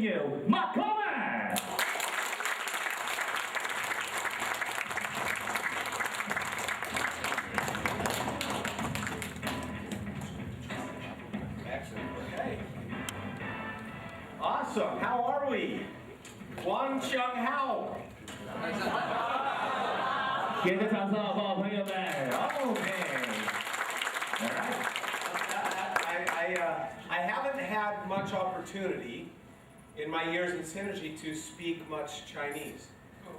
you, Mark Coleman. Excellent. Okay. Awesome. How are we? Wang Chung Hao. 给个掌声好不好，朋友们 ？OK。I haven't had much opportunity in my years in Synergy to speak much Chinese.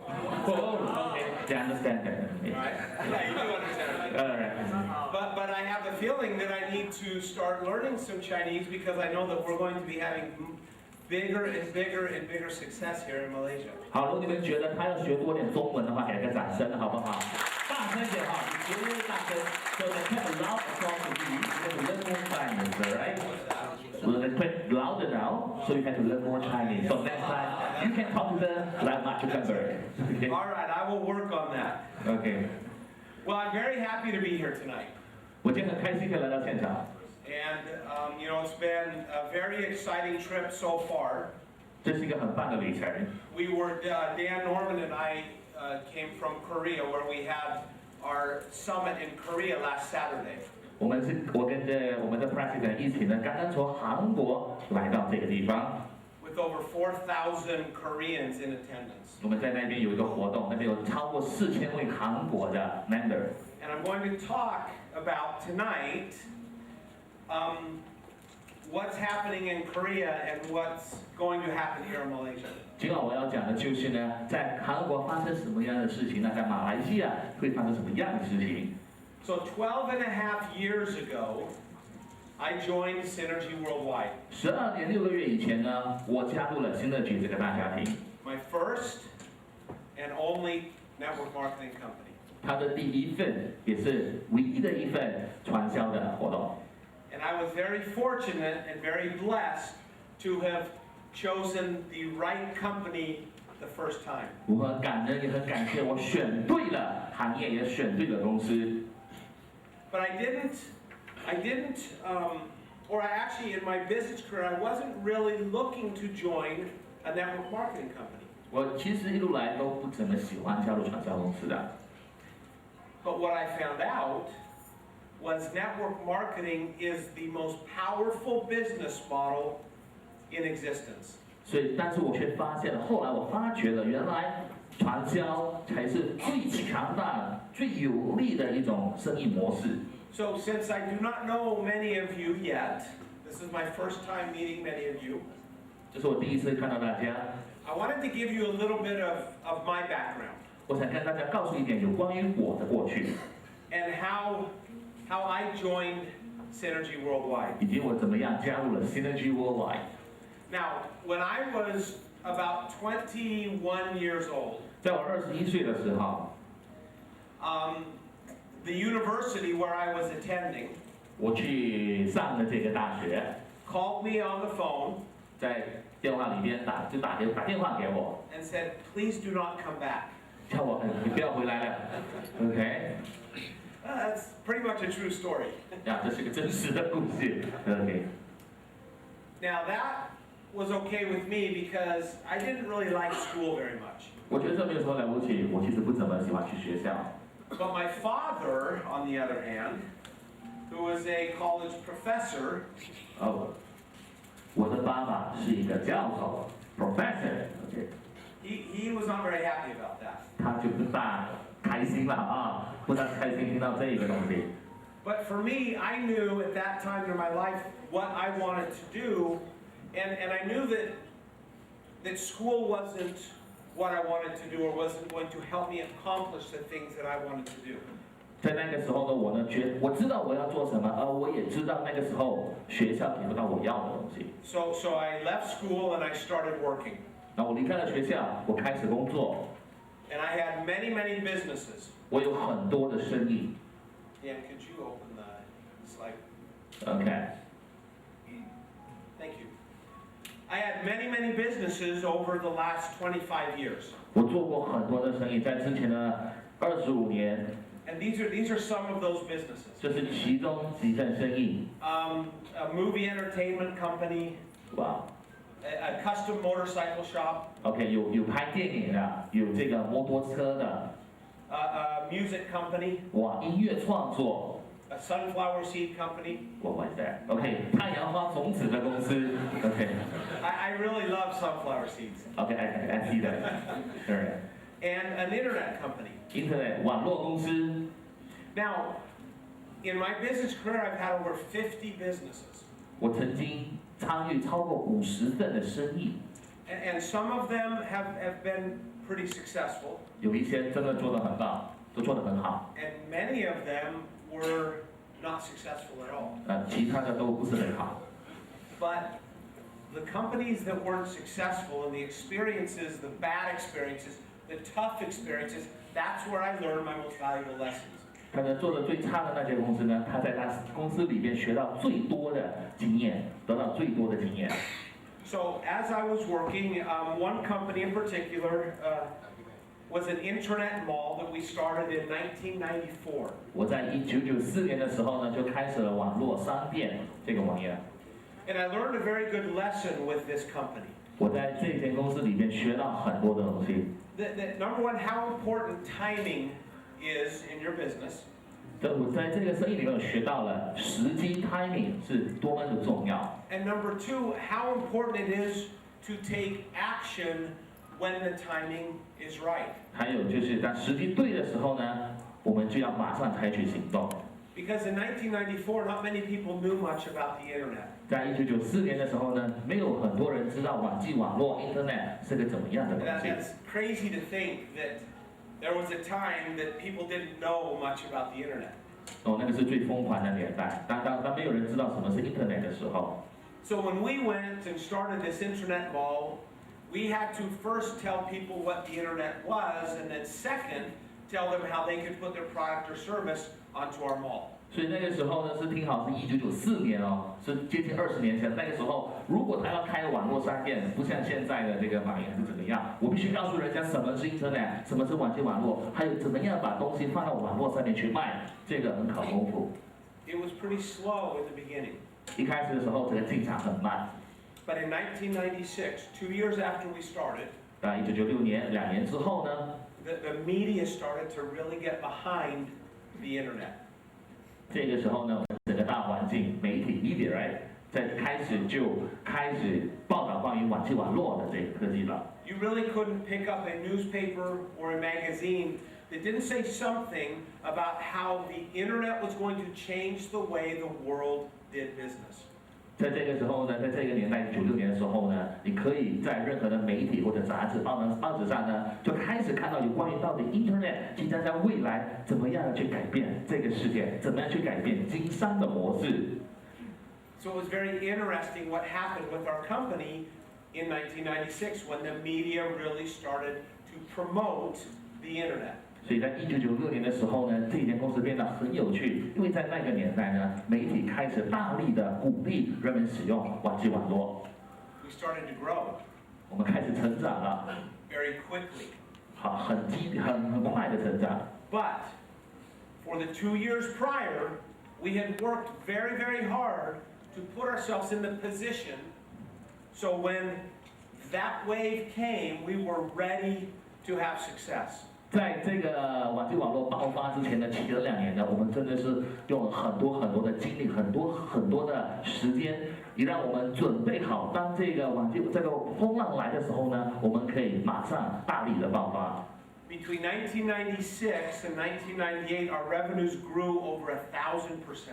Oh, okay. They understand that. Right? Yeah, you do understand. All right. But I have the feeling that I need to start learning some Chinese because I know that we're going to be having bigger and bigger and bigger success here in Malaysia. 好，如果你们觉得他要学多点中文的话，给个掌声好不好？大声一点哈，你绝对大声。So they can allow the song to be, you have to learn more Chinese, right? So they play louder now, so you have to learn more Chinese. So next time, you can talk to them like Mark Zuckerberg. Okay? All right, I will work on that. Okay. Well, I'm very happy to be here tonight. 我今天很开心可以来到现场。And, it's been a very exciting trip so far. 这是一个很棒的旅程。 We were, Dan Norman and I came from Korea where we had our summit in Korea last Saturday. 我跟我们的 president 一起呢，刚刚从韩国来到这个地方。 With over 4,000 Koreans in attendance. 我们在那边有一个活动，那边有超过4000位韩国的 member。 And I'm going to talk about tonight what's happening in Korea and what's going to happen here in Malaysia. 今晚我要讲的就是呢，在韩国发生什么样的事情，那在马来西亚会发生什么样的事情。 So 12 and a half years ago, I joined Synergy Worldwide. 12年6个月以前呢，我加入了新乐局这个大家庭。 My first and only network marketing company. 它的第一份也是唯一的一份传销的活动。 And I was very fortunate and very blessed to have chosen the right company the first time. 我很感恩，也很感谢我选对了行业，也选对了公司。 But I didn't, or I actually in my business career, I wasn't really looking to join a network marketing company. 我其实一路来都不怎么喜欢加入传销公司的。 But what I found out was network marketing is the most powerful business model in existence. 所以，但是我却发现了，后来我发觉了，原来传销才是最强大、最有力的一种生意模式。 So since I do not know many of you yet, this is my first time meeting many of you. 这是我第一次看到大家， I wanted to give you a little bit of my background 我想跟大家告诉一点有关于我的过去， and how I joined Synergy Worldwide. 以及我怎么样加入了 Synergy Worldwide。 Now, when I was about 21 years old, 在我21岁的时候， the university where I was attending 我去上的这个大学， called me on the phone 在电话里边打电话给我， and said, please do not come back. 叫我你不要回来了 ，OK？ That's pretty much a true story. 呀，这是个真实的故事 ，OK？ Now that was okay with me because I didn't really like school very much. 我觉得这没有什么了不起，我其实不怎么喜欢去学校。 But my father, on the other hand, who was a college professor, 哦，我的爸爸是一个教授 ，professor，OK？ he was not very happy about that. 他就不大开心了啊，不大开心听到这个东西。 But for me, I knew at that time in my life what I wanted to do, and I knew that school wasn't what I wanted to do or wasn't going to help me accomplish the things that I wanted to do. 在那个时候呢，我知道我要做什么，而我也知道那个时候学校给不到我要的东西。So I left school and I started working. 那我离开了学校，我开始工作， And I had many businesses. 我有很多的生意。 Dan, could you open the slide? OK， Thank you. I had many businesses over the last 25 years. 我做过很多的生意，在之前的25年， And these are some of those businesses. 这是其中几份生意。A movie entertainment company, 哇，a a custom motorcycle shop, OK，有拍电影的，有这个摩托车的， a music company, 哇，音乐创作， a sunflower seed company. What was that? OK，太阳花种子的公司。OK， I really love sunflower seeds. OK，I see that. Alright. And an internet company. Internet 网络公司。 Now, in my business career, I've had over 50 businesses. 我曾经参与超过50份的生意， And some of them have been pretty successful. 有一些真的做得很棒，都做得很好。 And many of them were not successful at all. 其他的都不是很好。 But the companies that weren't successful and the experiences, the bad experiences, the tough experiences, that's where I learned my most valuable lessons. 他呢做的最差的那些公司呢，他在他公司里边学到最多的经验，得到最多的经验。 So as I was working, one company in particular was an internet mall that we started in 1994. 我在1994年的时候呢，就开始了网络商店这个网页。 And I learned a very good lesson with this company. 我在这间公司里面学到很多的东西。 That number one, how important timing is in your business. 我在这个生意里面有学到了时机 timing 是多么的重要。 And number two, how important it is to take action when the timing is right. 还有就是当时机对的时候呢，我们就要马上采取行动。 Because in 1994, not many people knew much about the internet. 在1994年的时候呢，没有很多人知道网络 Internet 是个怎么样的东西。 That's crazy to think that there was a time that people didn't know much about the internet. 那个是最疯狂的年代，当没有人知道什么是 Internet 的时候。 So when we went and started this internet mall, we had to first tell people what the internet was, and then second, tell them how they could put their product or service onto our mall. 所以那个时候呢，是听好是1994年哦，是接近20年前。那个时候，如果他要开网络商店，不像现在的这个马云还是怎么样，我必须告诉人家什么是 Internet， 什么是网络，还有怎么样把东西放到网络上面去卖，这个很考功夫。 It was pretty slow in the beginning. 一开始的时候，这个进场很慢。 But in 1996, 2 years after we started, 在1996年2年之后呢， the media started to really get behind the internet. 这个时候呢，整个大环境媒体 media right 在开始报道关于网络的这个科技了。 You really couldn't pick up a newspaper or a magazine that didn't say something about how the internet was going to change the way the world did business. 在这个时候呢，在这个年代96年的时候呢，你可以在任何的媒体或者杂志、报纸上呢，就开始看到有关于到底 Internet 即将在未来怎么样的去改变这个世界，怎么样去改变经商的模式。 So it was very interesting what happened with our company in 1996 when the media really started to promote the internet. 所以在1996年的时候呢，这间公司变得很有趣，因为在那个年代呢，媒体开始大力的鼓励人们使用网络。 We started to grow 我们开始成长了， very quickly. 好，很快的成长。 But for the 2 years prior, we had worked very, very hard to put ourselves in the position so when that wave came, we were ready to have success. 在这个网络爆发之前的前2年呢，我们真的是用了很多的精力，很多的时间，也让我们准备好，当这个风浪来的时候呢，我们可以马上大力的爆发。 Between 1996 and 1998, our revenues grew over 1,000%.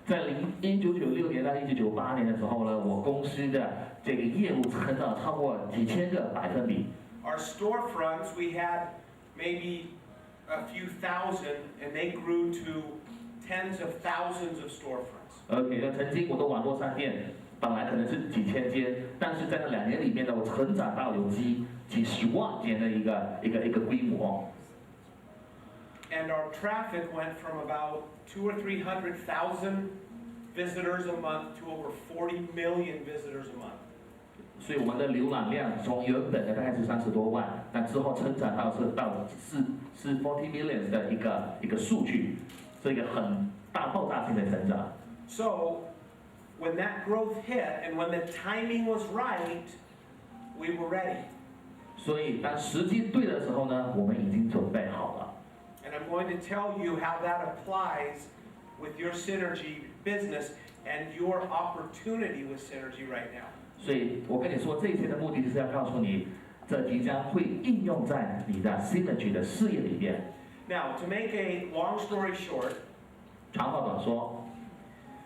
在1996年到1998年的时候呢，我公司的这个业务成长超过几千个%。 Our storefronts, we had maybe a few thousand, and they grew to tens of thousands of storefronts. OK， 曾经我的网络商店本来可能是几千间，但是在那2年里面呢，我成长到有几十万间的一个规模。 And our traffic went from about 200,000 or 300,000 visitors a month to over 40 million visitors a month. 所以我们的浏览量从原本的大概是30多万，但之后成长到40 million 的一个数据，是一个很大爆炸性的成长。 So when that growth hit and when the timing was right, we were ready. 所以当时机对的时候呢，我们已经准备好了。And I'm going to tell you how that applies with your synergy business and your opportunity with synergy right now. 所以我跟你说，这一切的目的就是要告诉你，这即将会应用在你的 synergy 的事业里面。Now, to make a long story short, 长话短说，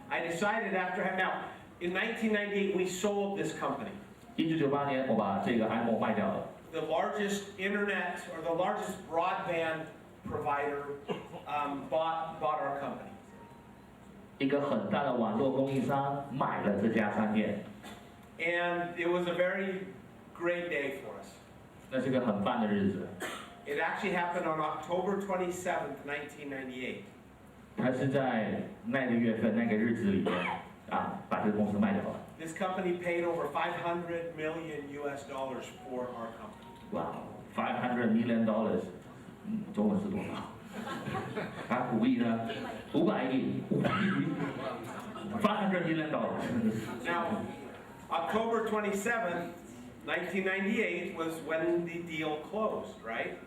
I decided after now in 1998 we sold this company. 1998年我把这个 IMO 卖掉了。The largest internet or the largest broadband provider bought our company. 一个很大的网络供应商买了这家商店。 And it was a very great day for us. 那是个很棒的日子。 It actually happened on October 27th, 1998. 他是在那个月份那个日子里面把这个公司卖掉了。 This company paid over $500 million for our company. 哇，$500 million， 中文是多少？5亿呢？500亿，$500 million。 Now, October 27th, 1998 was when the deal closed, right?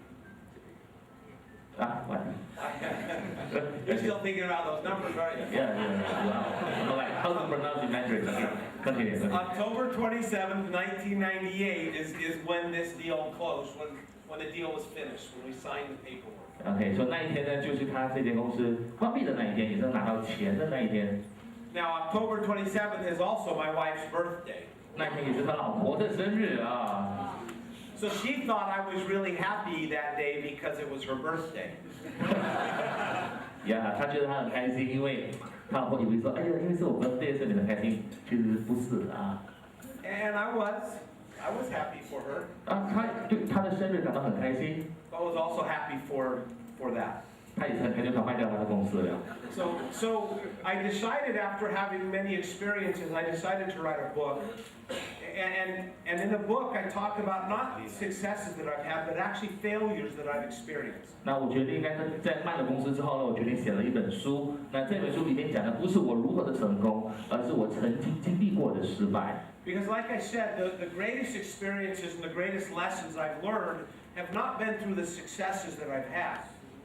What? You're still thinking about those numbers, aren't you? Yeah. Wow. I'm like, how to pronounce the Mandarin? Continue. October 27th, 1998 is when this deal closed, when the deal was finished, when we signed the paperwork. OK， 所以那一天呢，就是他这间公司关闭的那一天，也是拿到钱的那一天。 Now, October 27th is also my wife's birthday. 那天也是他老婆的生日啊。 So she thought I was really happy that day because it was her birthday. 他觉得他很开心，因为他老婆以为说，哎呀，因为是我 birthday， 所以你很开心，其实不是啊。 And I was happy for her. 他对他的生日感到很开心。 I was also happy for that. 他也是很开心，想卖掉他的公司了。 So I decided after having many experiences, I decided to write a book. And in the book, I talk about not successes that I've had, but actually failures that I've experienced. 那我决定应该在卖了公司之后呢，我决定写了一本书。那这本书里面讲的不是我如何的成功，而是我曾经经历过的失败。 Because like I said, the greatest experiences and the greatest lessons I've learned have not been through the successes that I've had.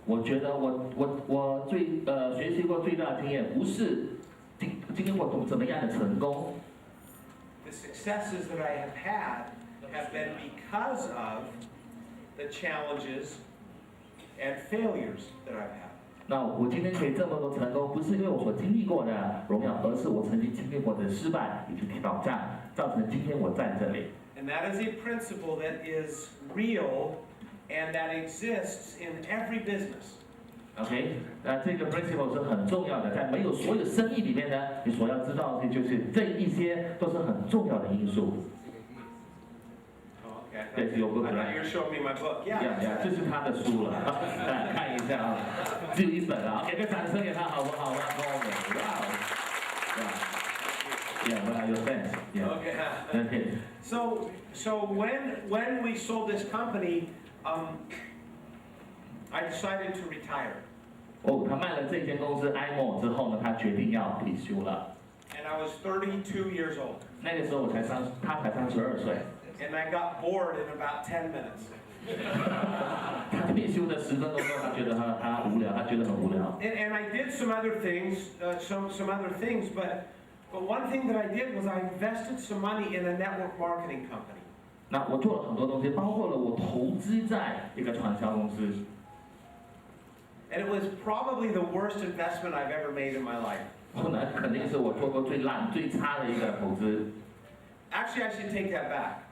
我觉得我最学习过最大的经验，不是经历过怎么样的成功。 The successes that I have had have been because of the challenges and failures that I've had. 那我今天可以这么多成功，不是因为我所经历过的荣耀，而是我曾经经历过的失败以及挑战，造成今天我在这里。 And that is a principle that is real and that exists in every business. OK， 那这个 principle 是很重要的，在没有所有生意里面呢，你所要知道的就是这一些都是很重要的因素。 Oh, okay. That's your book, I thought right? you were showing me my book. Yeah. 这是他的书了，看一下啊，只有一本啊，给个掌声给他好不好？哇，Yeah, what are your thanks? Yeah. Okay. So when we sold this company, I decided to retire. 他卖了这间公司 IMO 之后呢，他决定要退休了。 And I was 32 years old. 那个时候他才32岁。 And I got bored in about 10 minutes. 他退休的10分钟之后，他觉得他无聊，他觉得很无聊。 And I did some other things, but one thing that I did was I invested some money in a network marketing company. 那我做了很多东西，包括了我投资在一个传销公司。 And it was probably the worst investment I've ever made in my life. 那肯定是我做过最烂、最差的一个投资。 Actually, I should take that back.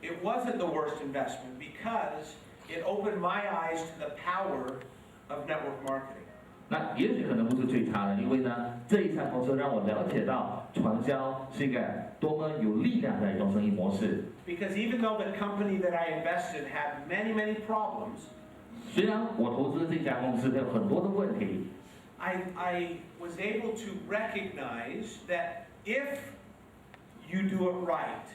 It wasn't the worst investment because it opened my eyes to the power of network marketing. 那也许可能不是最差的，因为呢，这一场投资让我了解到传销是一个多么有力量的一种生意模式。 Because even though the company that I invested had many problems, 虽然我投资这家公司有很多的问题， I was able to recognize that if you do it right,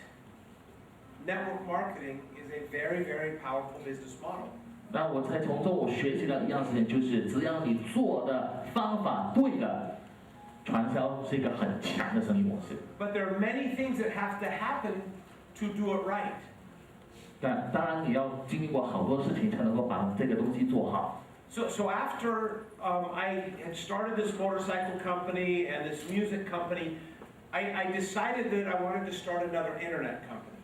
network marketing is a very powerful business model. 那我才从中我学习到一样事情，就是只要你做的方法对了，传销是一个很强的生意模式。 But there are many things that have to happen to do it right. 但当然你要经历过好多事情才能够把这个东西做好。So after I had started this motorcycle company and this music company, I decided that I wanted to start another internet company.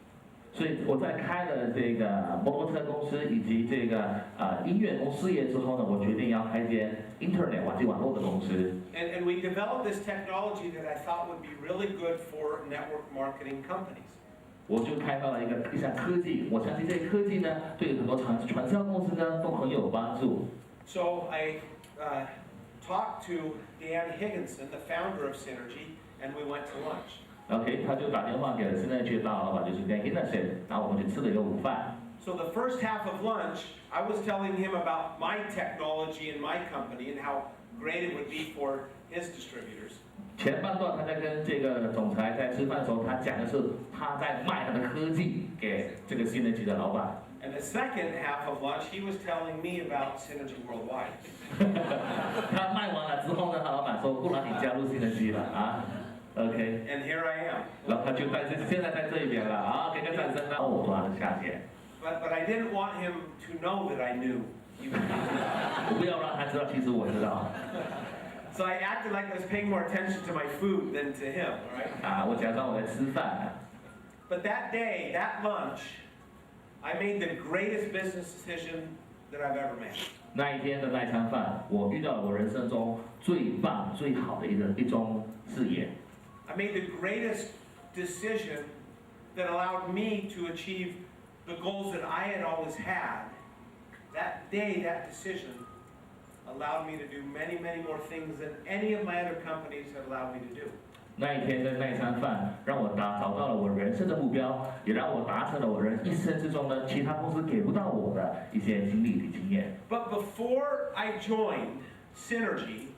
所以我在开了这个摩托车公司以及这个音乐公司业之后呢，我决定要开一间 Internet 网际网络的公司。And we developed this technology that I thought would be really good for network marketing companies. 我就开发了一项科技，我相信这个科技呢，对很多传销公司呢都很有帮助。So I talked to Dan Higginson, the founder of Synergy, and we went to lunch. OK， 他就打电话给了Synergy的大老板，就是 Dan Higginson， 然后我们去吃了一个午饭。So the first half of lunch, I was telling him about my technology and my company and how great it would be for his distributors. 前半段他在跟这个总裁在吃饭的时候，他讲的是他在卖他的科技给这个Synergy的老板。And the second half of lunch, he was telling me about Synergy Worldwide. 他卖完了之后呢，他老板说：“不然你加入Synergy了啊 ？”OK。And here I am. 然后他就现在在这一边了啊，给个掌声啊！我说他的下线。But I didn't want him to know that I knew. 我不要让他知道，其实我知道。So I acted like I was paying more attention to my food than to him, right? 啊，我假装我在吃饭。But that day, that lunch, I made the greatest business decision that I've ever made. 那一天的那餐饭，我遇到了我人生中最棒、最好的一宗事业。I made the greatest decision that allowed me to achieve the goals that I had always had. That day, that decision allowed me to do many, many more things than any of my other companies had allowed me to do. 那一天的那一餐饭，让我找到了我人生的目标，也让我达成了我人一生之中呢其他公司给不到我的一些经历与经验。But before I joined Synergy,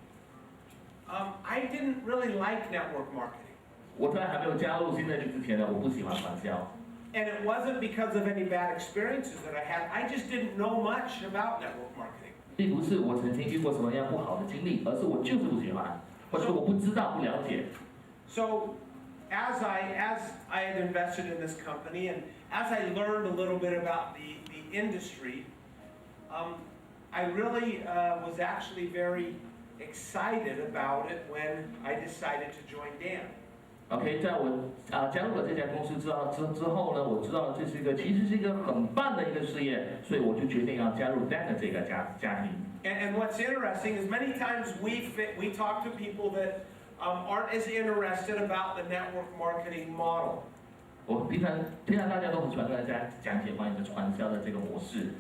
I didn't really like network marketing. 我在还没有加入Synergy之前呢，我不喜欢传销。And it wasn't because of any bad experiences that I had. I just didn't know much about network marketing. 并不是我曾经遇过什么样不好的经历，而是我就是不喜欢，或者说我不知道、不了解。So, as I had invested in this company and as I learned a little bit about the industry, I really was actually very excited about it when I decided to join Dan. OK， 在我加入了这家公司之后呢，我知道这是其实是一个很棒的一个事业，所以我就决定要加入 Dan 的这个家庭。And what's interesting is many times we talk to people that aren't as interested about the network marketing model. 我平常大家都很喜欢跟大家讲解关于传销的这个模式。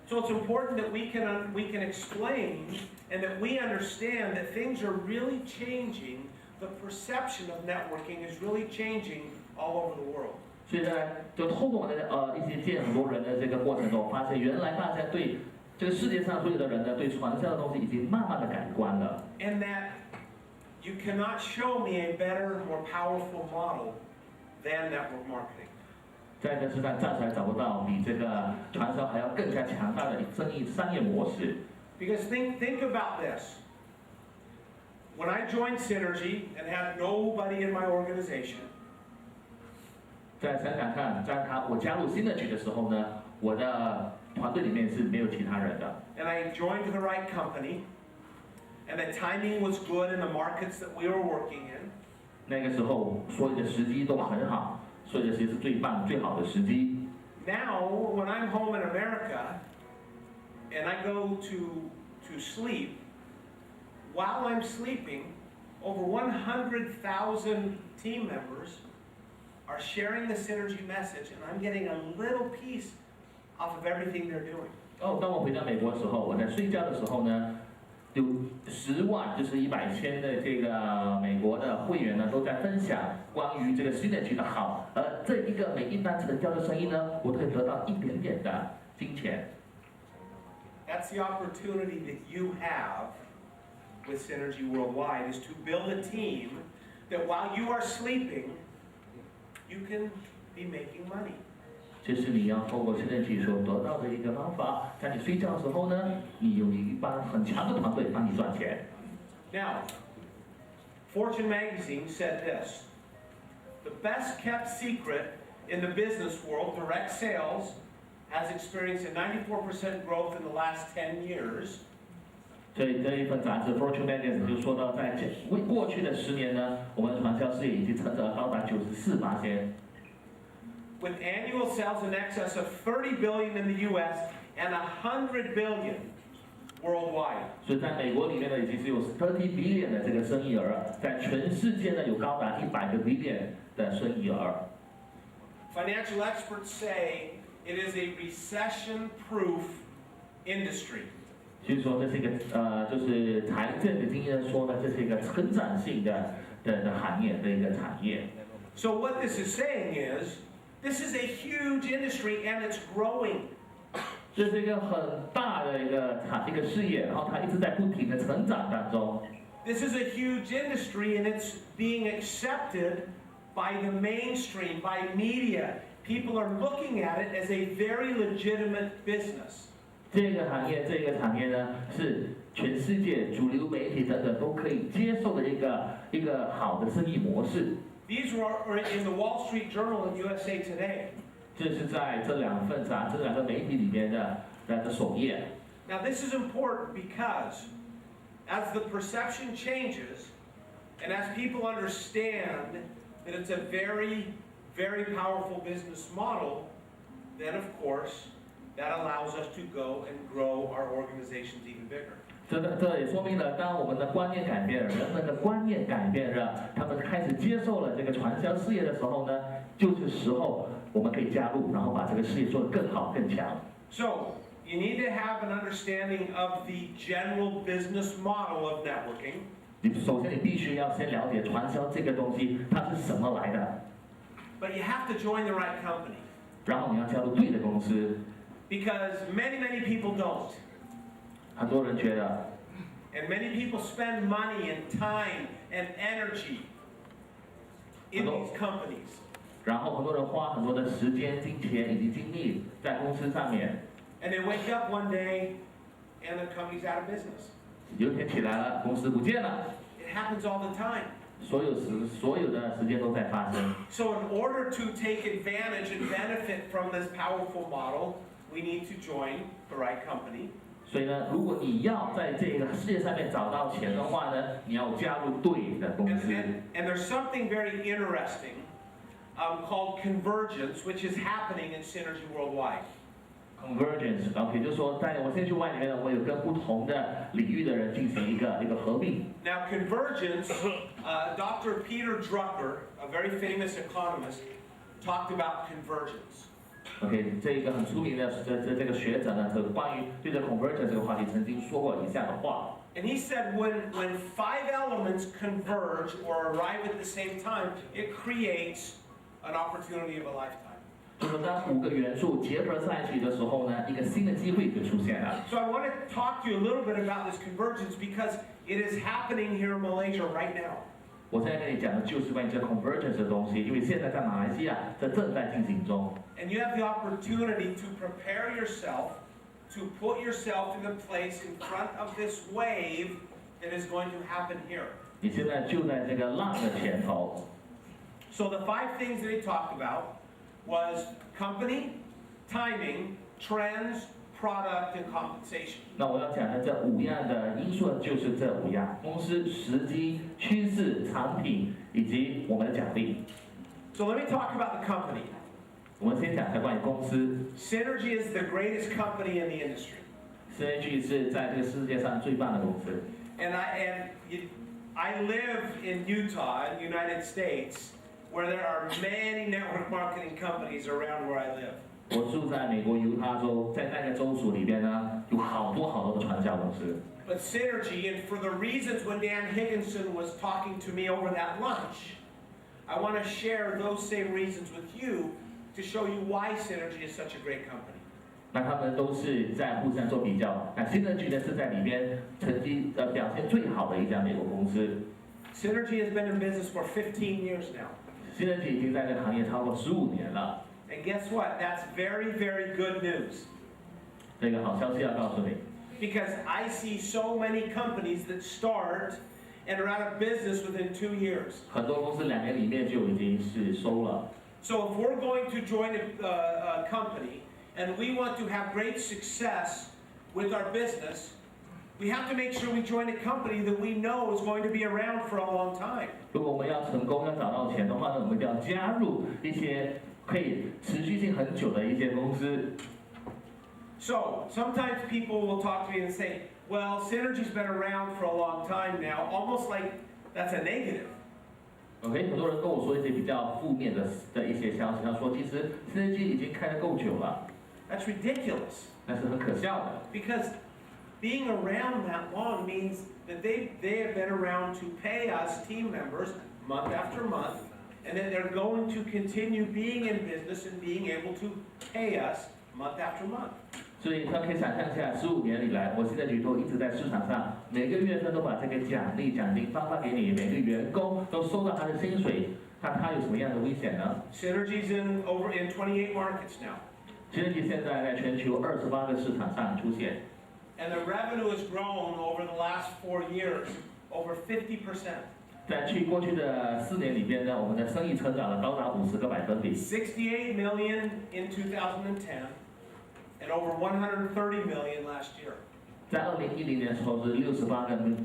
So it's important that we can explain and that we understand that things are really changing. The perception of networking is really changing all over the world. 所以呢，就透过我的一些见很多人的这个过程中，发现原来大家对这个世界上所有的人呢，对传销的东西已经慢慢的改观了。And that you cannot show me a better, more powerful model than network marketing. 在这世上暂时还找不到比这个传销还要更加强大的商业模式。Because think about this. When I joined Synergy and had nobody in my organization, 在想想看，我加入Synergy的时候呢，我的团队里面是没有其他人的。And I joined the right company, and the timing was good in the markets that we were working in. 那个时候所有的时机都很好，所有的时机是最棒、最好的时机。Now, when I'm home in America, and I go to sleep, while I'm sleeping, over 100,000 team members are sharing the Synergy message, and I'm getting a little piece off of everything they're doing. 当我回到美国的时候，我在睡觉的时候呢，有10万，就是100,000的这个美国的会员呢，都在分享关于这个Synergy的好，而这一个每一单成交的生意呢，我都可以得到一点点的金钱。That's the opportunity that you have with Synergy Worldwide, is to build a team that while you are sleeping, you can be making money. 这是你要透过Synergy所得到的一个方法，在你睡觉的时候呢，你有一帮很强的团队帮你赚钱。Now, Fortune magazine said this: the best kept secret in the business world, direct sales has experienced a 94% growth in the last 10 years. 所以这一份杂志《Fortune Magazine》就说到，在过去的10年呢，我们的传销事业已经成长高达94%。With annual sales in excess of 30 billion in the U.S. and 100 billion worldwide. 所以在美国里面呢，已经是有30 billion 的这个生意额，在全世界呢有高达100个 billion 的生意额。Financial experts say it is a recession-proof industry. 所以说这是一个就是财政的经验说呢，这是一个成长性的行业的一个产业。So what this is saying is, this is a huge industry and it's growing. 这是一个很大的一个事业，然后它一直在不停的成长当中。This is a huge industry and it's being accepted by the mainstream, by media. People are looking at it as a very legitimate business. 这个产业呢，是全世界主流媒体等等都可以接受的一个好的生意模式。These were in the Wall Street Journal and USA Today. 这是在这两个媒体里面的首页。Now this is important because as the perception changes and as people understand that it's a very, very powerful business model, then of course that allows us to go and grow our organizations even bigger. 这也说明了，当我们的观念改变了，人们的观念改变了，他们开始接受了这个传销事业的时候呢，就是时候我们可以加入，然后把这个事业做得更好更强。So you need to have an understanding of the general business model of networking. 首先你必须要先了解传销这个东西它是什么来的。But you have to join the right company. 然后你要加入对的公司。Because many people don't. 很多人觉得 And many people spend money and time and energy in these companies. 然后很多人花很多的时间、金钱以及精力在公司上面。And they wake up one day and the company's out of business. 有一天起来了，公司不见了。It happens all the time. 所有的时间都在发生。So in order to take advantage and benefit from this powerful model, we need to join the right company. 所以呢，如果你要在这个事业上面找到钱的话呢，你要加入对的公司。And there's something very interesting called convergence, which is happening in Synergy Worldwide. Convergence， OK， 就是说，在我Synergy Worldwide里面呢，我有跟不同的领域的人进行一个合并。Now convergence, Dr. Peter Drucker, a very famous economist, talked about convergence. OK， 这一个很出名的这个学者呢，关于对这 convergence 这个话题曾经说过以下的话。And he said when 5 elements converge or arrive at the same time, it creates an opportunity of a lifetime. 就是当5个元素结合在一起的时候呢，一个新的机会就出现了。So I want to talk to you a little bit about this convergence because it is happening here in Malaysia right now. 我现在跟你讲的就是关于这 convergence 的东西，因为现在在马来西亚这正在进行中。And you have the opportunity to prepare yourself, to put yourself in the place in front of this wave that is going to happen here. 你现在就在这个浪的前头。So the 5 things that he talked about was company, timing, trends, product, and compensation. 那我要讲的这5样的因素就是这5样：公司、时机、趋势、产品以及我们的奖励。So let me talk about the company. 我们先讲一下关于公司。Synergy is the greatest company in the industry. Synergy 是在这个世界上最棒的公司。And I live in Utah, in the United States, where there are many network marketing companies around where I live. 我住在美国犹他州，在那个州属里边呢，有好多的传销公司。But Synergy, and for the reasons when Dan Higginson was talking to me over that lunch, I want to share those same reasons with you to show you why Synergy is such a great company. 那他们都是在互相做比较。那 Synergy 呢是在里边成绩表现最好的一家美国公司。Synergy has been in business for 15 years now. Synergy 已经在这个行业超过15年了。And guess what? That's very, very good news. 这个好消息要告诉你。Because I see so many companies that start and are out of business within 2 years. 很多公司2年里面就已经是收了。So if we're going to join a company and we want to have great success with our business, we have to make sure we join a company that we know is going to be around for a long time. 如果我们要成功要找到钱的话呢，我们一定要加入一些可以持续性很久的一些公司。So sometimes people will talk to me and say, well, Synergy's been around for a long time now, almost like that's a negative. OK， 很多人跟我说一些比较负面的一些消息，他说其实 Synergy 已经开得够久了。That's ridiculous. 那是很可笑的。Because being around that long means that they have been around to pay us team members month after month, and then they're going to continue being in business and being able to pay us month after month. 所以他可以想象一下，15年以来，我现在局都一直在市场上，每个月份都把这个奖金发给你，每个员工都收到他的薪水，他有什么样的危险呢 Synergy's in 28 markets now. Synergy 现在在全球28个市场上出现。And the revenue has grown over the last 4 years, over 50%. 在过去的4年里边呢，我们的生意成长了高达50个百分比。68 million in 2010, and over 130 million last year. 在2010年的时候是68个 mm，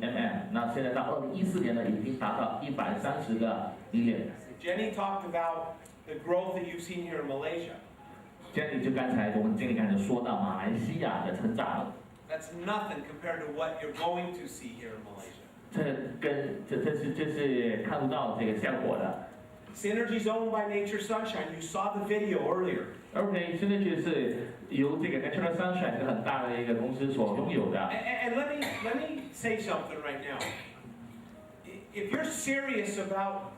那现在到2014年呢，已经达到130个 million。Jenny talked about the growth that you've seen here in Malaysia. Jenny 就刚才我们经理刚才说到马来西亚的成长。That's nothing compared to what you're going to see here in Malaysia. 这是看不到这个效果的。Synergy's owned by Nature Sunshine. You saw the video earlier. OK， Synergy 是由这个 Natural Sunshine 一个很大的一个公司所拥有的。And let me say something right now. If you're serious about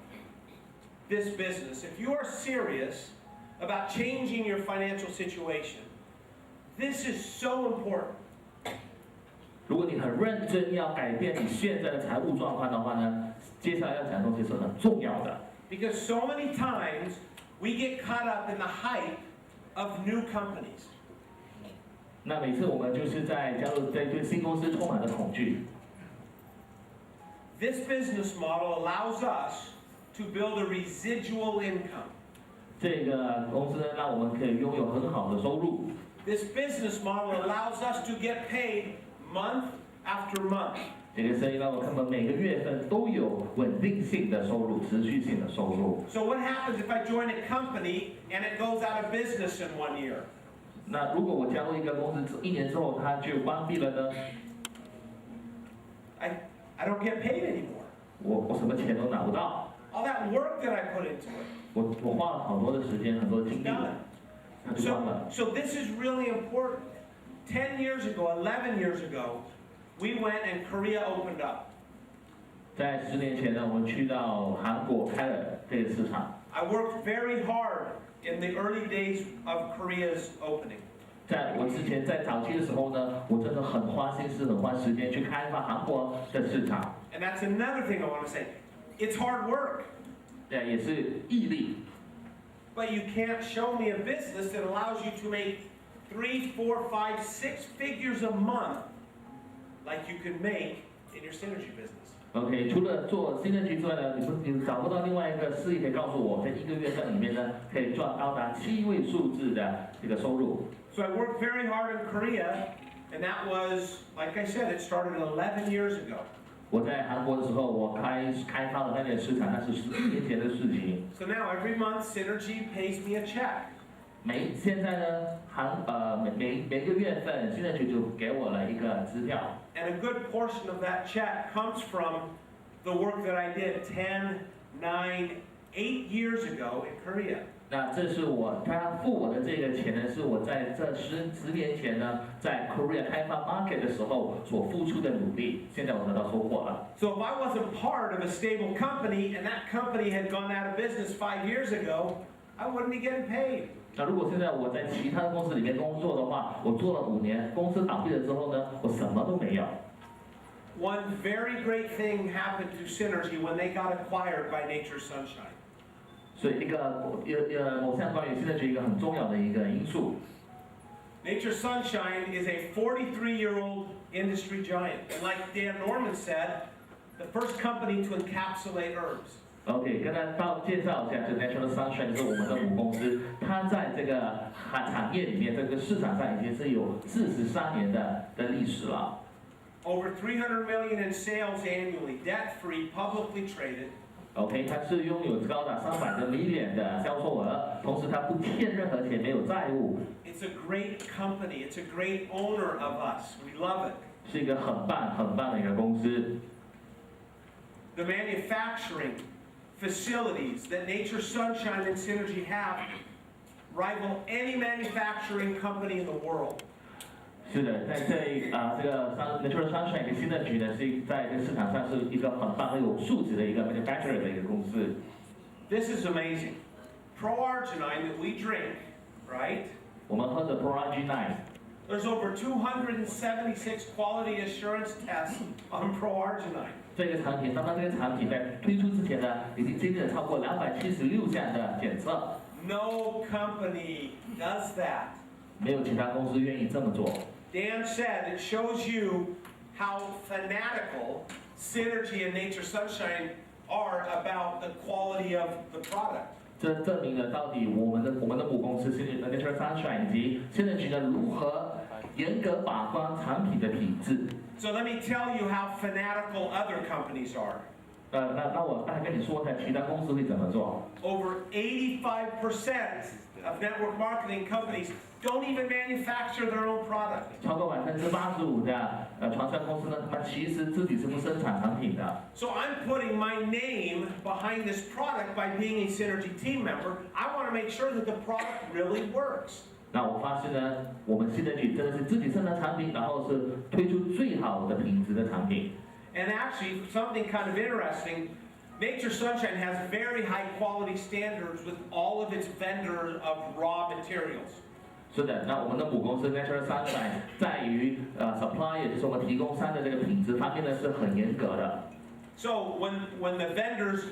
this business, if you are serious about changing your financial situation, this is so important. 如果你很认真要改变你现在的财务状况的话呢，接下来要讲的东西是很重要的。Because so many times we get caught up in the hype of new companies. 那每次我们就是在对新公司充满了恐惧。This business model allows us to build a residual income. 这个公司呢，让我们可以拥有很好的收入。This business model allows us to get paid month after month. 这个生意让我们每个月份都有稳定性的收入、持续性的收入。So what happens if I join a company and it goes out of business in 1 year? 那如果我加入一个公司，1年之后它就关闭了呢？ I don't get paid anymore. 我什么钱都拿不到。All that work that I put into it. 我花了好多的时间，很多的精力，它就关了。So this is really important. 10 years ago, 11 years ago, we went and Korea opened up. 在10年前呢，我们去到韩国开了这个市场。I worked very hard in the early days of Korea's opening. 在我之前在早期的时候呢，我真的很花心思、很花时间去开发韩国的市场。And that's another thing I want to say. It's hard work. 对，也是毅力。But you can't show me a business that allows you to make 3, 4, 5, 6 figures a month like you can make in your Synergy business. OK， 除了做Synergy之外呢，你找不到另外一个事业可以告诉我，在1个月份里面呢，可以赚高达7位数字的这个收入。So I worked very hard in Korea, and that was, like I said, it started 11 years ago. 我在韩国的时候，我开发了那个市场，那是11年前的事情。So now every month Synergy pays me a check. 现在呢，每个月份Synergy就给我了一个支票。And a good portion of that check comes from the work that I did 10, 9, 8 years ago in Korea. 那这是他付我的这个钱呢，是我在这10年前呢，在 Korea 开发 market 的时候所付出的努力，现在我得到收获了。So if I wasn't part of a stable company and that company had gone out of business 5 years ago, I wouldn't be getting paid. 那如果现在我在其他公司里面工作的话，我做了5年，公司倒闭了之后呢，我什么都没有。One very great thing happened to Synergy when they got acquired by Nature Sunshine. 所以某项关于Synergy一个很重要的一个因素。Nature Sunshine is a 43-year-old industry giant. And like Dan Norman said, the first company to encapsulate herbs. OK，跟大家介绍一下，就 National Sunshine 是我们的母公司，它在这个产业里面，这个市场上已经是有43年的历史了。Over 300 million in sales annually, debt-free, publicly traded. OK， 它是拥有高达300个 million 的销售额，同时它不欠任何钱，没有债务。It's a great company. It's a great owner of us. We love it. 是一个很棒的一个公司。The manufacturing facilities that Nature Sunshine and Synergy have rival any manufacturing company in the world. 是的，在这个Nature Sunshine 跟新的局呢，是在这个市场上是一个很棒、很有素质的一个 manufacturer 的一个公司。This is amazing. Pro-arginine that we drink, right? 我们喝的 Pro-arginine。There's over 276 quality assurance tests on Pro-arginine. 这个产品，当它这个产品在推出之前呢，已经经历了超过276项的检测。No company does that. 没有其他公司愿意这么做。Dan said it shows you how fanatical Synergy and Nature Sunshine are about the quality of the product. 这证明了到底我们的母公司 Nature Sunshine 以及现在局呢如何严格把关产品的品质。So let me tell you how fanatical other companies are. 那我大概跟你说一下其他公司会怎么做。Over 85% of network marketing companies don't even manufacture their own product. 超过85%的传销公司呢，他们其实自己是不生产产品的。So I'm putting my name behind this product by being a Synergy team member. I want to make sure that the product really works. 那我发现呢，我们新的局真的是自己生产产品，然后是推出最好的品质的产品。And actually, something kind of interesting, Nature Sunshine has very high quality standards with all of its vendors of raw materials. 是的，那我们的母公司 Nature Sunshine 在于supplier 就是我们提供商的这个品质方面呢是很严格的。So when the vendors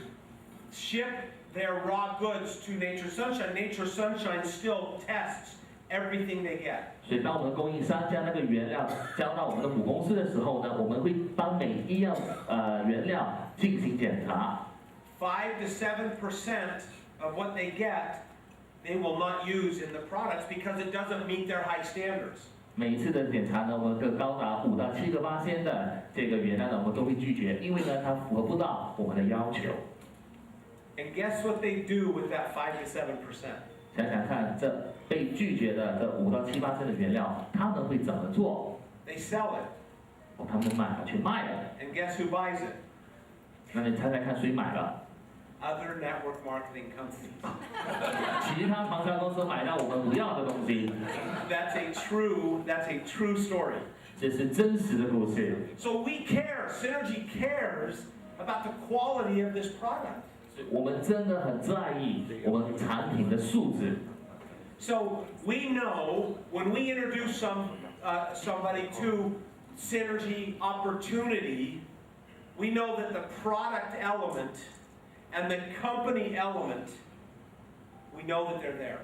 ship their raw goods to Nature Sunshine still tests everything they get. 所以当我们的供应商将那个原料交到我们的母公司的时候呢，我们会帮每一样原料进行检查。5 to 7% of what they get, they will not use in the products because it doesn't meet their high standards. 每一次的检查呢，我们更高达5到7个%的这个原料呢，我们都会拒绝，因为呢它符合不到我们的要求。And guess what they do with that 5 to 7%? 想想看，这被拒绝的这5到7%的原料，他们会怎么做？ They sell it. 他们去卖了。 And guess who buys it? 那你猜猜看谁买了？ Other network marketing companies. 其他传销公司买到我们不要的东西。That's a true story. 这是真实的故事。So we care, Synergy cares about the quality of this product. 我们真的很在意我们产品的素质。So we know when we introduce somebody to Synergy opportunity, we know that the product element and the company element, we know that they're there.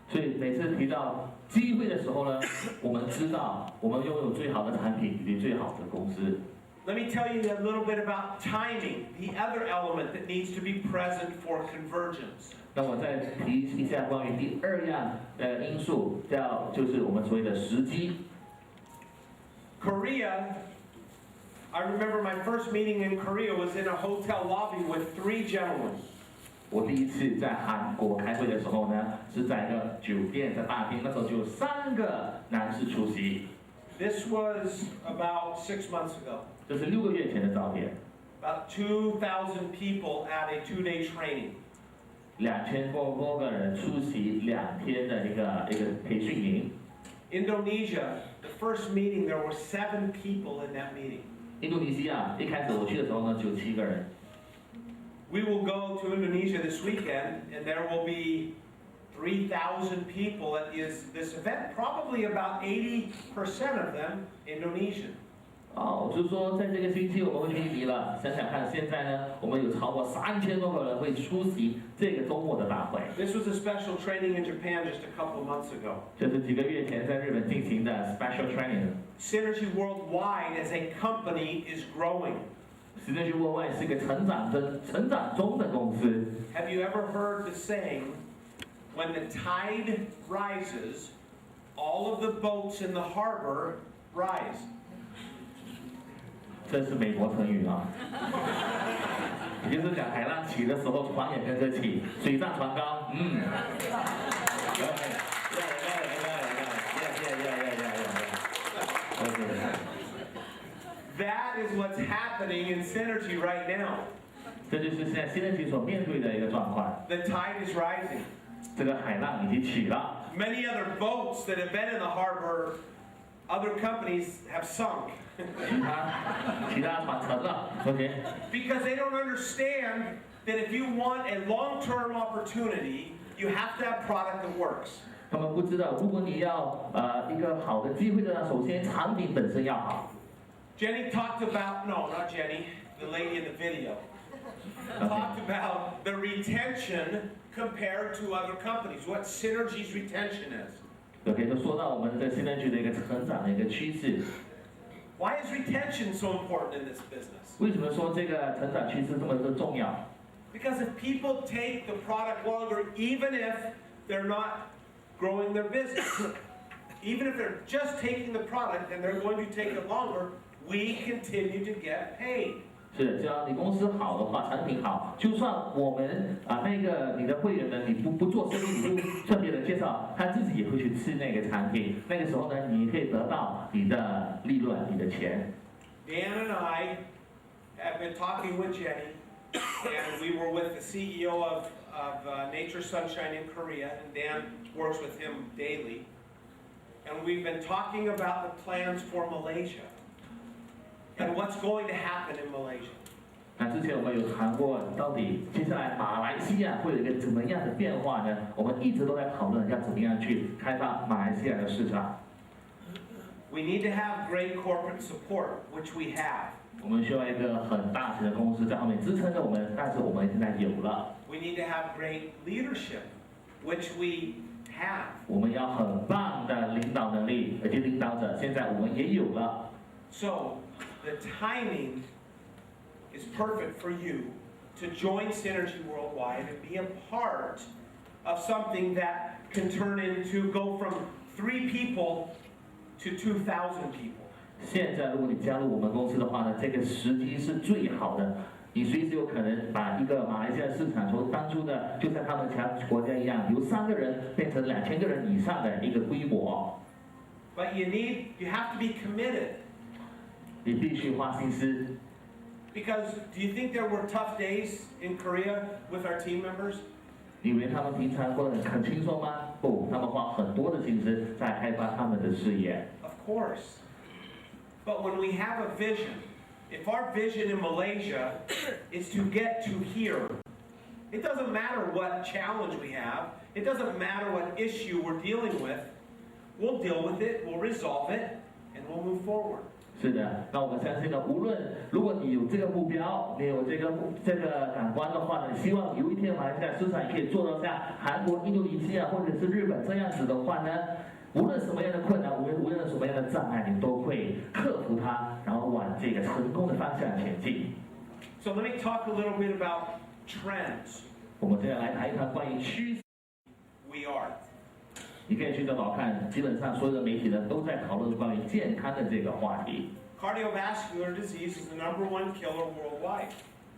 所以每次提到机会的时候呢，我们知道我们拥有最好的产品以及最好的公司。Let me tell you a little bit about timing, the other element that needs to be present for convergence. 那我再提一下关于第2样的因素，就是我们所谓的时机。Korea, I remember my first meeting in Korea was in a hotel lobby with 3 gentlemen. 我第一次在韩国开会的时候呢，是在一个酒店的大厅，那时候就有3个男士出席。This was about 6 months ago. 这是6个月前的照片。About 2,000 people at a 2-day training. 2000多个人出席2天的一个培训营。Indonesia, the first meeting, there were 7 people in that meeting. 印度尼西亚一开始我去的时候呢，只有7个人。We will go to Indonesia this weekend, and there will be 3,000 people at this event. Probably about 80% of them Indonesian. 就是说在这个星期我们会去印尼了。想想看，现在呢，我们有超过3000多个人会出席这个周末的大会。This was a special training in Japan just a couple of months ago. 这是几个月前在日本进行的 special training。Synergy worldwide as a company is growing. Synergy Worldwide 是一个成长中的公司。Have you ever heard the saying, when the tide rises, all of the boats in the harbor rise? 这是美国成语啊，也就是讲海浪起的时候，船也跟着起，水涨船高。That is what's happening in Synergy right now. 这就是现在 Synergy 所面对的一个状况。 The tide is rising. 这个海浪已经起了。 Many other boats that have been in the harbor, other companies have sunk. 其他船沉了 ，OK。 Because they don't understand that if you want a long-term opportunity, you have to have product that works. 他们不知道，如果你要一个好的机会的话，首先产品本身要好。 Jenny talked about, no, not Jenny, the lady in the video, talked about the retention compared to other companies, what Synergy's retention is. OK， 就说到我们的 Synergy 的一个成长的一个趋势。 Why is retention so important in this business? 为什么说这个成长趋势这么的重要？ Because if people take the product longer, even if they're not growing their business, even if they're just taking the product and they're going to take it longer, we continue to get paid. 是，只要你公司好的话，产品好，就算我们那个你的会员呢，你不做生意，你不向别人介绍，他自己也会去吃那个产品。那个时候呢，你可以得到你的利润，你的钱。 Dan and I have been talking with Jenny, and we were with the CEO of Nature Sunshine in Korea, and Dan works with him daily. And we've been talking about the plans for Malaysia and what's going to happen in Malaysia. 那之前我们有谈过，到底接下来马来西亚会有一个怎么样的变化呢？我们一直都在讨论要怎么样去开发马来西亚的市场。 We need to have great corporate support, which we have. 我们需要一个很大型的公司在后面支撑着我们，但是我们现在有了。 We need to have great leadership, which we have. 我们要很棒的领导能力，而且领导者现在我们也有了。 So the timing is perfect for you to join Synergy Worldwide and be a part of something that can turn into go from 3 people to 2,000 people. 现在如果你加入我们公司的话呢，这个时机是最好的。你随时有可能把一个马来西亚市场从当初的就像他们其他国家一样，由3个人变成2000个人以上的一个规模。 But you have to be committed. 你必须花心思。 Because do you think there were tough days in Korea with our team members? 你以为他们平常过得很轻松吗？不，他们花很多的心思在开发他们的事业。 Of course. But when we have a vision, if our vision in Malaysia is to get to here, it doesn't matter what challenge we have, it doesn't matter what issue we're dealing with, we'll deal with it, we'll resolve it, and we'll move forward. 是的，那我们相信呢，无论如果你有这个目标，你有这个感官的话呢，希望有一天马来西亚市场也可以做到像韩国、印度尼西亚或者是日本这样子的话呢，无论什么样的困难，无论什么样的障碍，你都会克服它，然后往这个成功的方向前进。So let me talk a little bit about trends. 我们现在来谈一谈关于趋势。 We are. 你可以去找看，基本上所有的媒体呢都在讨论关于健康的这个话题。 Cardiovascular disease is the #1 killer worldwide.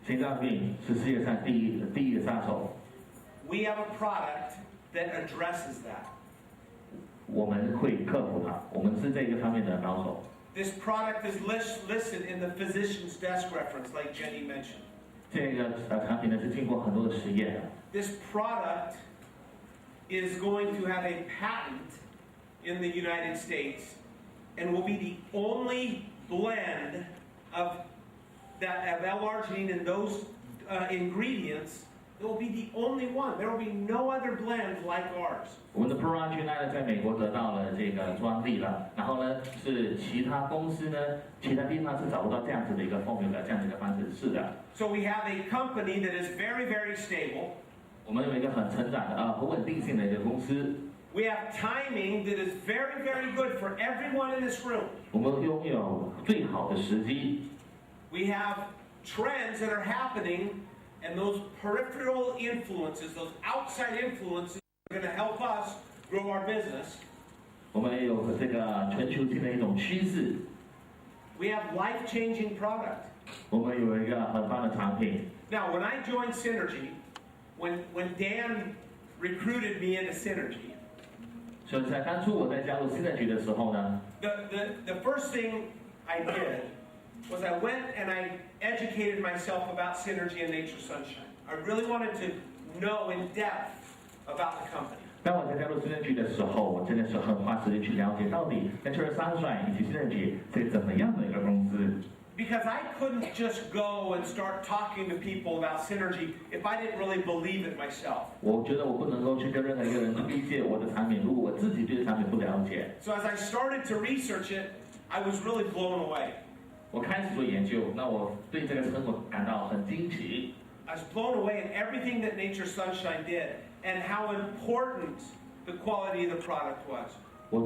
心脏病是世界上第一个杀手。 We have a product that addresses that. 我们会克服它，我们是这个方面的高手。 This product is listed in the physician's desk reference, like Jenny mentioned. 这个产品呢是经过很多的实验的。 This product is going to have a patent in the United States and will be the only blend of L-arginine and those ingredients. It will be the only one. There will be no other blend like ours. 我们的 Pro-arginine 呢在美国得到了这个专利了，然后呢是其他公司呢其他地方是找不到这样子的一个 formula 这样子的方式，是的。 So we have a company that is very, very stable. 我们有一个很成长的很稳定性的一个公司。 We have timing that is very, very good for everyone in this room. 我们拥有最好的时机。 We have trends that are happening, and those peripheral influences, those outside influences are going to help us grow our business. 我们有这个全球性的一种趋势， We have life-changing product. 我们有一个很棒的产品。 Now, when I joined Synergy, when Dan recruited me into Synergy, 所以在当初我在加入新的局的时候呢， the first thing I did was I went and I educated myself about Synergy and Nature Sunshine. I really wanted to know in depth about the company. 当我在加入新的局的时候，我真的是很花时间去了解到底 Natural Sunshine 以及新的局是怎么样的一个公司。 Because I couldn't just go and start talking to people about Synergy if I didn't really believe it myself. 我觉得我不能够去跟任何一个人推荐我的产品，如果我自己对产品不了解。 So as I started to research it, I was really blown away. 我开始做研究，那我对这个成果感到很惊奇。 I was blown away at everything that Nature Sunshine did and how important the quality of the product was. 我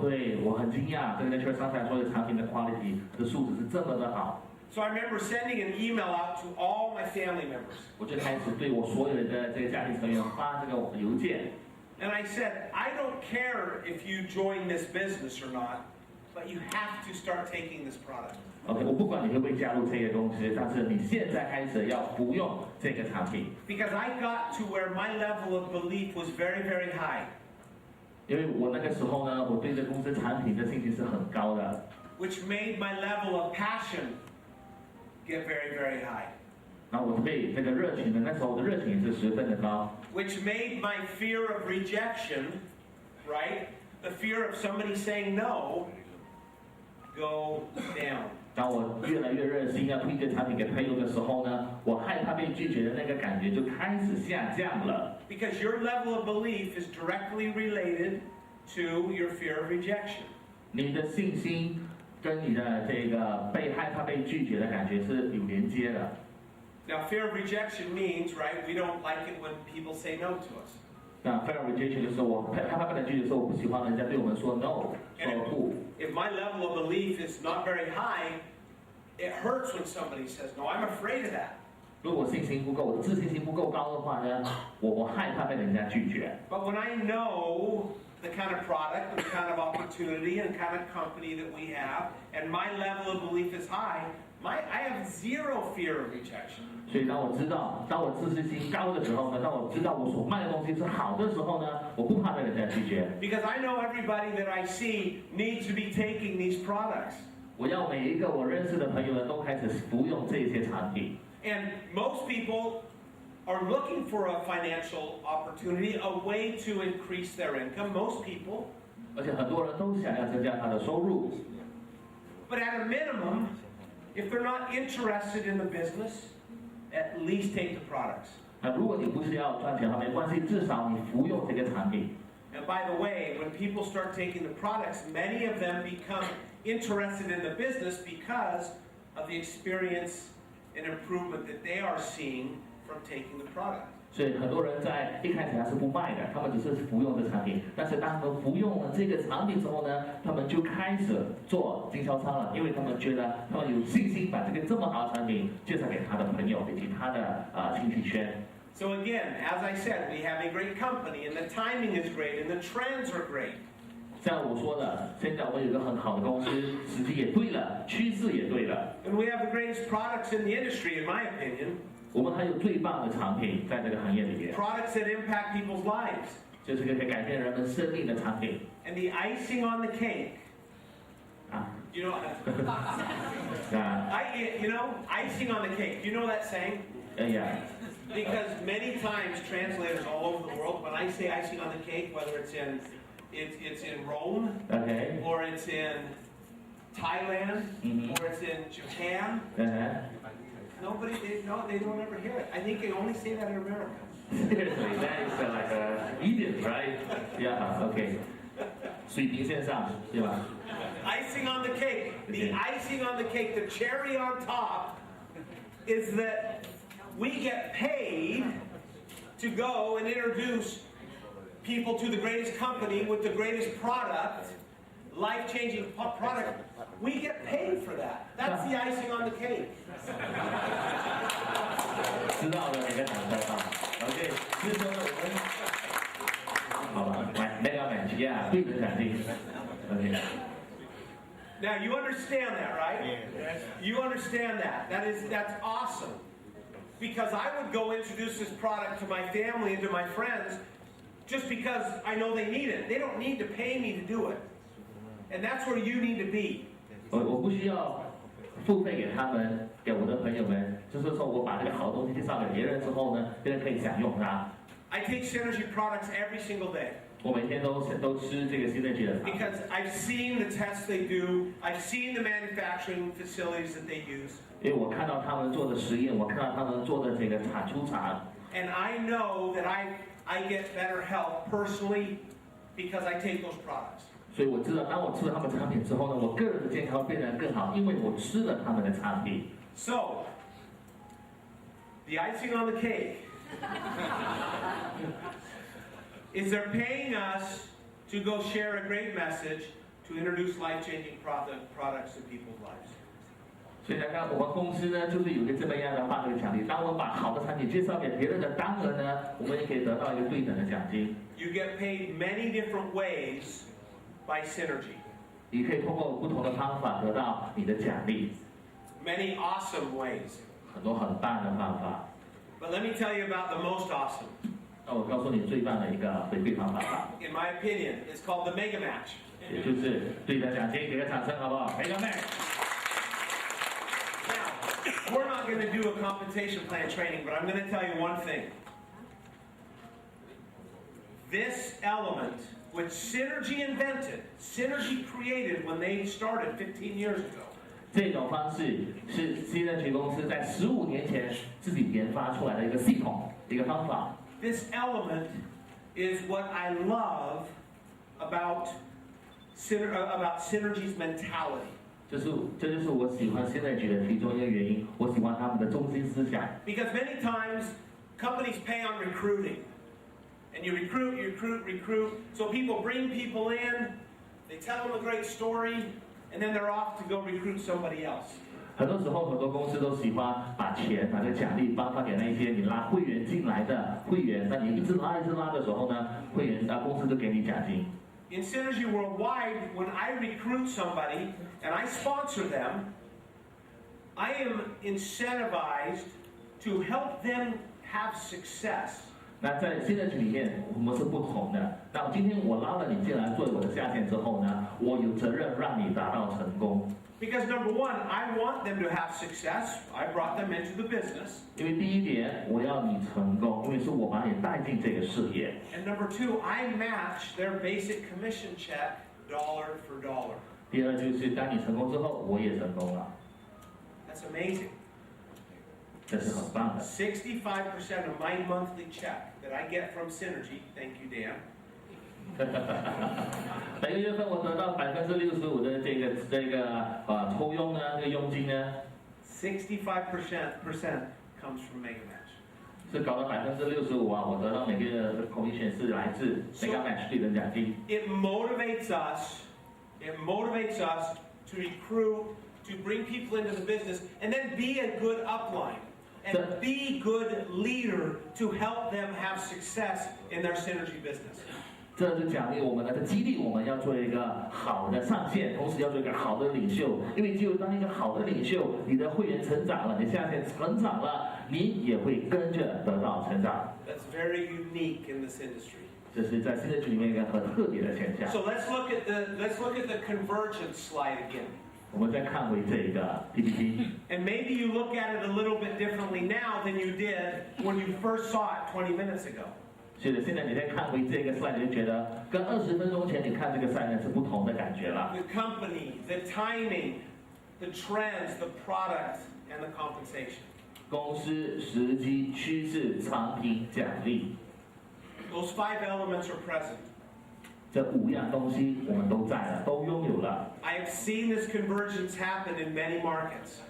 很惊讶，这个 Natural Sunshine 所有产品的 quality 的素质是这么的好。 So I remember sending an email out to all my family members. 我就开始对我所有的这个家庭成员发这个邮件。 And I said, I don't care if you join this business or not, but you have to start taking this product. OK， 我不管你会不会加入这个公司，但是你现在开始要服用这个产品。 Because I got to where my level of belief was very, very high. 因为我那个时候呢，我对这公司产品的信心是很高的。 Which made my level of passion get very, very high. 然后我对这个热情的，那时候我的热情也是十分的高。 Which made my fear of rejection, right? The fear of somebody saying no, go down. 当我越来越热心要推荐产品给朋友的时候呢，我害怕被拒绝的那个感觉就开始下降了。 Because your level of belief is directly related to your fear of rejection. 你的信心跟你的这个害怕被拒绝的感觉是有连接的。 Now, fear of rejection means, right, we don't like it when people say no to us. 那 fear of rejection 就是我害怕被人拒绝的时候，我不喜欢人家对我们说 no， 说不。 If my level of belief is not very high, it hurts when somebody says no. I'm afraid of that. 如果信心不够，我自信心不够高的话呢，我害怕被人家拒绝。 But when I know the kind of product, the kind of opportunity, and kind of company that we have, and my level of belief is high, I have zero fear of rejection. 所以当我知道，当我自信心高的时候呢，当我知道我所卖的东西是好的时候呢，我不怕被人家拒绝。 Because I know everybody that I see needs to be taking these products. 我要每一个我认识的朋友呢，都开始服用这些产品。 And most people are looking for a financial opportunity, a way to increase their income. Most people. 而且很多人都想要增加他的收入。 But at a minimum, if they're not interested in the business, at least take the products. 那如果你不是要赚钱的话，没关系，至少你服用这个产品。 And by the way, when people start taking the products, many of them become interested in the business because of the experience and improvement that they are seeing from taking the product. 所以很多人在一开始还是不卖的，他们只是服用这产品。但是当他们服用了这个产品之后呢，他们就开始做经销商了，因为他们觉得他们有信心把这个这么好的产品介绍给他的朋友以及他的亲戚圈。 So again, as I said, we have a great company, and the timing is great, and the trends are great. 像我说的，现在我们有一个很好的公司，时机也对了，趋势也对了。 And we have the greatest products in the industry, in my opinion. 我们还有最棒的产品在这个行业里面， Products that impact people's lives. 就是可以改变人们生命的产品。 And the icing on the cake. 啊， You know, 啊， icing on the cake. You know that saying? 哎呀， Because many times translators all over the world, when I say icing on the cake, whether it's in Rome, OK， or it's in Thailand, or it's in Japan, 嗯哼。 they don't ever hear it. I think they only say that in America. Seriously, that is like a idiot, right? Yeah, okay. 水平线上，对吧？ Icing on the cake. The icing on the cake, the cherry on top, is that we get paid to go and introduce people to the greatest company with the greatest product, life-changing product, we get paid for that. That's the icing on the cake. 知道的每个掌声啊。OK， 所以说呢，我们好吧，来那个美琪啊，对的奖金。OK。 Now you understand that, right? Yes. You understand that. That's awesome. Because I would go introduce this product to my family and to my friends just because I know they need it. They don't need to pay me to do it. And that's where you need to be. 我不需要付费给他们，给我的朋友们，就是说我把这个好东西介绍给别人之后呢，别人可以享用它。I take Synergy products every single day. 我每天都吃这个 Synergy 的茶。 Because I've seen the tests they do, I've seen the manufacturing facilities that they use. 因为我看到他们做的实验，我看到他们做的这个产出茶。 And I know that I get better health personally because I take those products. 所以我知道，当我吃了他们产品之后呢，我个人的健康变得更好，因为我吃了他们的产品。 So, the icing on the cake is they're paying us to go share a great message to introduce life-changing products in people's lives. 所以呢，我们公司呢，就是有一个这么样的大的奖励。当我们把好的产品介绍给别人的当儿呢，我们也可以得到一个对等的奖金。 You get paid many different ways by Synergy. 你可以通过不同的方法得到你的奖励， Many awesome ways. 很多很棒的方法。 But let me tell you about the most awesome. 那我告诉你最棒的一个回馈方法吧， In my opinion, it's called the Mega Match. 也就是对的奖金，给个掌声好不好？每个妹。 Now, we're not going to do a compensation plan training, but I'm going to tell you one thing. This element, which Synergy invented, Synergy created when they started 15 years ago. 这种方式是Synergy公司在15年前自己研发出来的一个系统，一个方法。 This element is what I love about Synergy's mentality. 这就是我喜欢Synergy的其中一个原因，我喜欢他们的中心思想。 Because many times companies pay on recruiting. And you recruit. So people bring people in, they tell them a great story, and then they're off to go recruit somebody else. 很多时候，很多公司都喜欢把钱、把这个奖励发给那些你拉会员进来的会员。那你一直拉的时候呢，公司就给你奖金。 In Synergy Worldwide, when I recruit somebody and I sponsor them, I am incentivized to help them have success. 那在Synergy里面，我们是不同的。那今天我拉了你进来做我的下线之后呢，我有责任让你达到成功。 Because number one, I want them to have success. I brought them into the business. 因为第一点，我要你成功，因为是我把你带进这个事业。 And number two, I match their basic commission check dollar for dollar. 第二就是当你成功之后，我也成功了， That's amazing. 这是很棒的。 65% of my monthly check that I get from Synergy, thank you, Dan. 每个月份我得到65%的这个抽佣呢，这个佣金呢， 65% comes from Mega Match. 是搞了65%啊，我得到每个月的 commission 是来自 Mega Match 对等奖金。 It motivates us to recruit, to bring people into the business, and then be a good upline. And be good leader to help them have success in their Synergy business. 这是奖励我们的，这激励我们要做一个好的上线，同时要做一个好的领袖。因为只有当一个好的领袖，你的会员成长了，你下线成长了，你也会跟着得到成长。That's very unique in this industry. 这是在Synergy里面一个很特别的现象。 So let's look at the convergence slide again. 我们再看回这个 PPT。 And maybe you look at it a little bit differently now than you did when you first saw it 20 minutes ago. 是的，现在你再看回这个 slide， 你就觉得跟20分钟前你看这个 slide 是不同的感觉了。 The company, the timing, the trends, the product, and the compensation. 公司、时机、趋势、产品、奖励， Those 5 elements are present. 这5样东西我们都在了，都拥有了。 I have seen this convergence happen in many markets.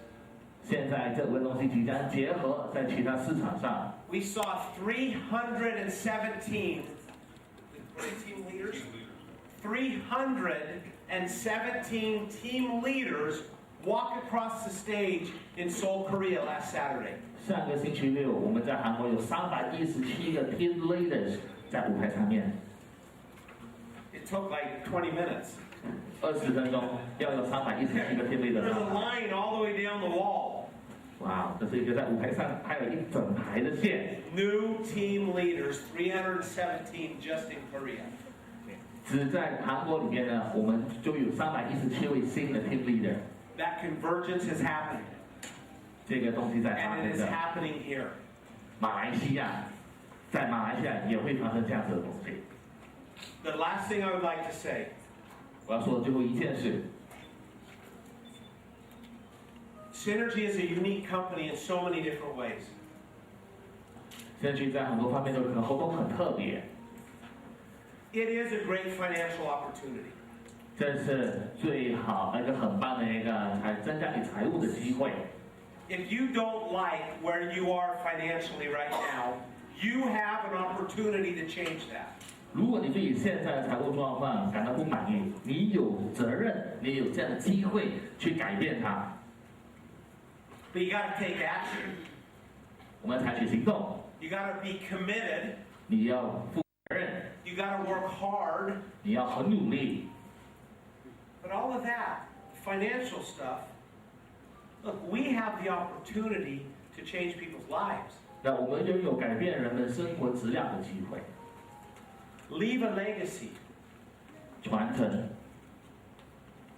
现在这5个东西即将结合在其他市场上。 We saw 317 team leaders, 317 team leaders walk across the stage in Seoul, Korea last Saturday. 上个星期六，我们在韩国有317个 team leaders 在舞台上面。It took like 20 minutes. 20分钟要有317个 team leaders。There's a line all the way down the wall. 哇，这是一个在舞台上还有一整排的线。New team leaders, 317 just in Korea. 只在韩国里面呢，我们就有317位新的 team leader。That convergence is happening. 这个东西在发 And 生 it is 着。 happening here. 马来西亚，在马来西亚也会发生这样子的东西。The last thing I would like to say. 我要说的最后一件事。Synergy is a unique company in so many different ways. Synergy 在很多方面都很特别。It is a great financial opportunity. 这是最好一个很棒的一个增加你财务的机会。If you don't like where you are financially right now, you have an opportunity to change that. 如果你对你现在的财务状况感到不满意，你有责任，你有这样的机会去改变它。But you got to take action. 我们要采取行动。You got to be committed. 你要负责任。You got to work hard. 你要很努力。But all of that, financial stuff, look, we have the opportunity to change people's lives. 那我们拥有改变人们生活质量的机会。Leave a legacy. 传承。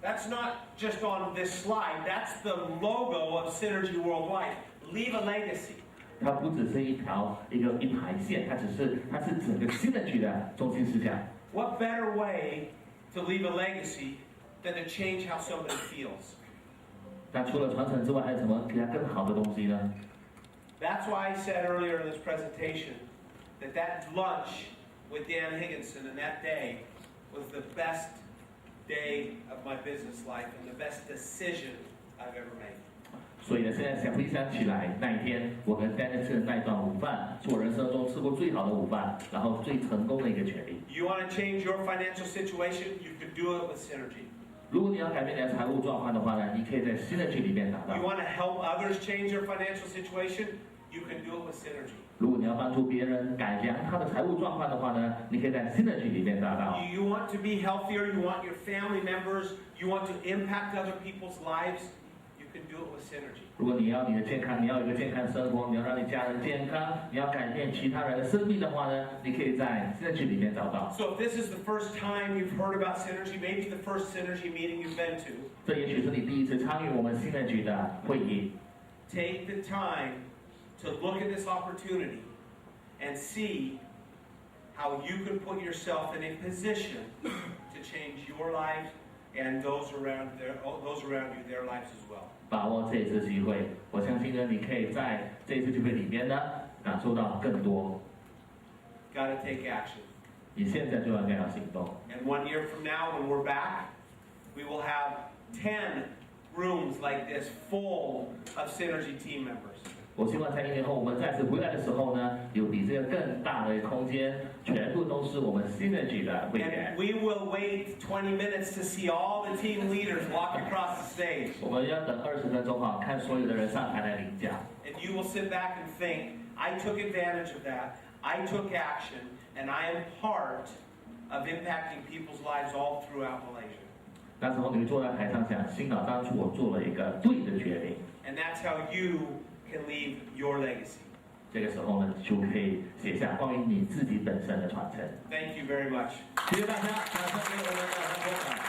That's not just on this slide. That's the logo of Synergy Worldwide. Leave a legacy. 它不只是一排线，它是整个Synergy的中心思想。What better way to leave a legacy than to change how somebody feels? 那除了传承之外，还有什么其他更好的东西呢？ That's why I said earlier in this presentation that lunch with Dan Higginson and that day was the best day of my business life and the best decision I've ever made. 所以呢，现在回想起来，那一天我跟 Dan 吃的那一顿午饭，是我人生中吃过最好的午饭，然后最成功的一个决定。You want to change your financial situation? You can do it with Synergy. 如果你要改变你的财务状况的话呢，你可以在Synergy里面达到。You want to help others change their financial situation? You can do it with Synergy. 如果你要帮助别人改良他的财务状况的话呢，你可以在Synergy里面达到。You want to be healthier, you want your family members, you want to impact other people's lives, you can do it with Synergy. 如果你要你的健康，你要有一个健康生活，你要让你家人健康，你要改变其他人的生命的话呢，你可以在Synergy里面找到。So if this is the first time you've heard about Synergy, maybe the first Synergy meeting you've been to, 这也许是你第一次参与我们Synergy的会议。take the time to look at this opportunity and see how you can put yourself in a position to change your lives and those around you, their lives as well. 把握这一次机会，我相信呢，你可以在这一次机会里面呢，感受到更多。Got to take action. 你现在就要这样行动。And 1 year from now, when we're back, we will have 10 rooms like this full of Synergy team members. 我希望在1年后我们再次回来的时候呢，有比这个更大的空间，全部都是我们Synergy的会员。 And we will wait 20 minutes to see all the team leaders walk across the stage. 我们要等20分钟哈，看所有的人上台来领奖。 And you will sit back and think, I took advantage of that, I took action, and I am part of impacting people's lives all throughout Malaysia. 那时候你会坐在台上想，幸好当初我做了一个对的决定。 And that's how you can leave your legacy. 这个时候呢，就可以写下关于你自己本身的传承。 Thank you very much. 谢谢大家，掌声给我们的分享。